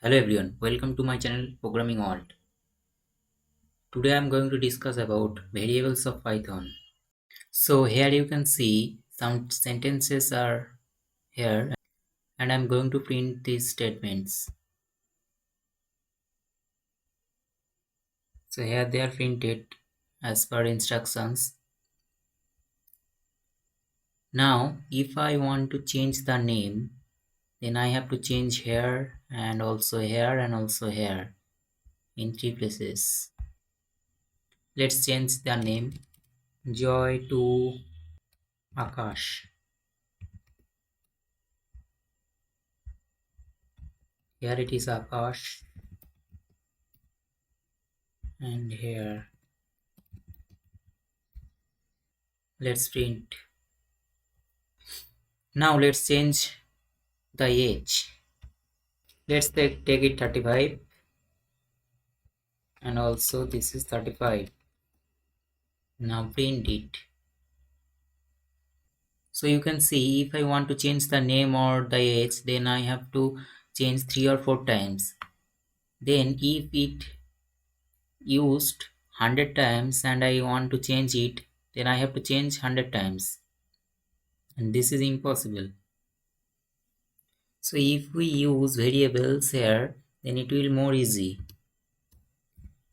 Hello everyone, welcome to my channel Programming Alt. Today I am going to discuss about variables of Python. So here you can see some sentences are here and I am going to print these statements. So here they are printed as per instructions. Now if I want to change the name, then I have to change here and also here and also here in three places. Let's change the name Joy to Akash. Here it is Akash and here let's print. Now let's change the age. Let's take it 35 and also this is 35. Now print it. So you can see if I want to change the name or the age, then I have to change 3 or 4 times. Then if it used 100 times and I want to change it, then I have to change 100 times. And this is impossible. So if we use variables here, then it will more easy.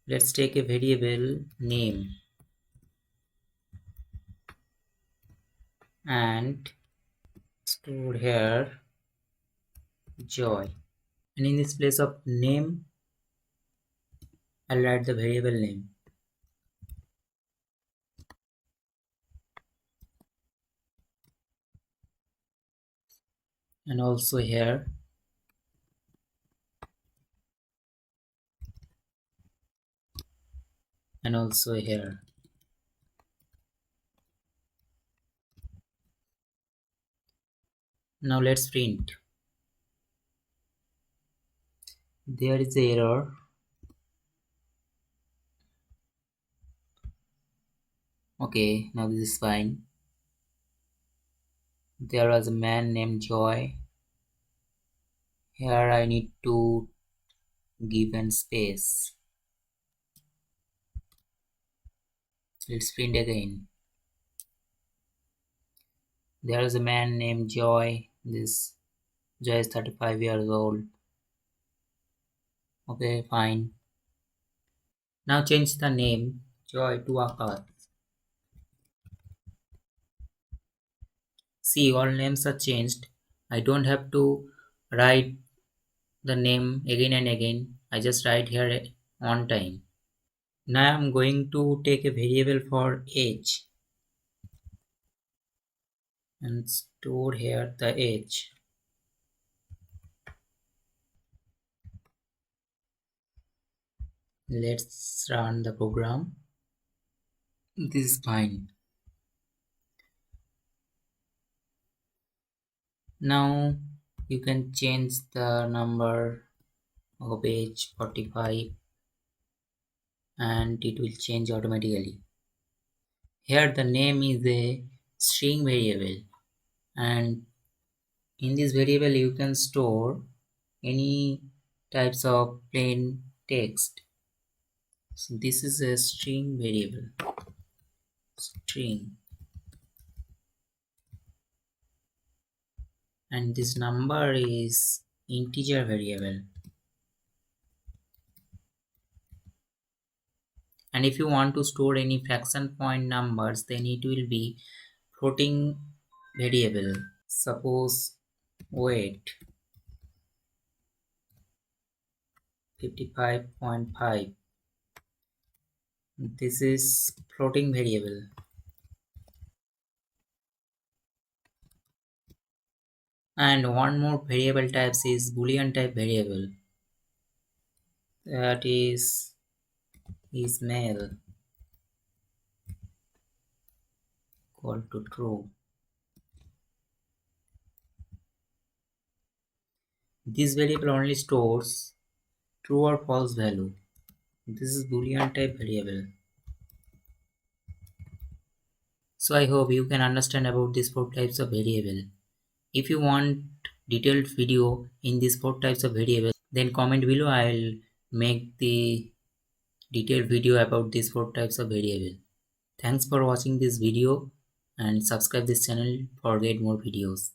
Let's take a variable name and store here Joy, and in this place of name I'll write the variable name. And also here and also here. Now let's print. There is an error. Okay, now this is fine. There was a man named Joy. Here I need to give an space. Let's print again. There is a man named Joy. This Joy is 35 years old. Okay, fine. Now change the name Joy to Akash. See, all names are changed. I don't have to write the name again and again. I just write here one time. Now I'm going to take a variable for age and store here the age. Let's run the program. This is fine. Now you can change the number of age 45 and it will change automatically. Here the name is a string variable, and in this variable you can store any types of plain text. So this is a string variable, string, and this number is integer variable. And if you want to store any fraction point numbers, then it will be floating variable. Suppose weight 55.5. This is floating variable. And one more variable types is boolean type variable, that is male equal to true. This variable only stores true or false value. This is boolean type variable. So I hope you can understand about these 4 types of variable. If you want detailed video in these 4 types of variables, then comment below. I'll make the detailed video about these 4 types of variable. Thanks for watching this video and subscribe this channel for get more videos.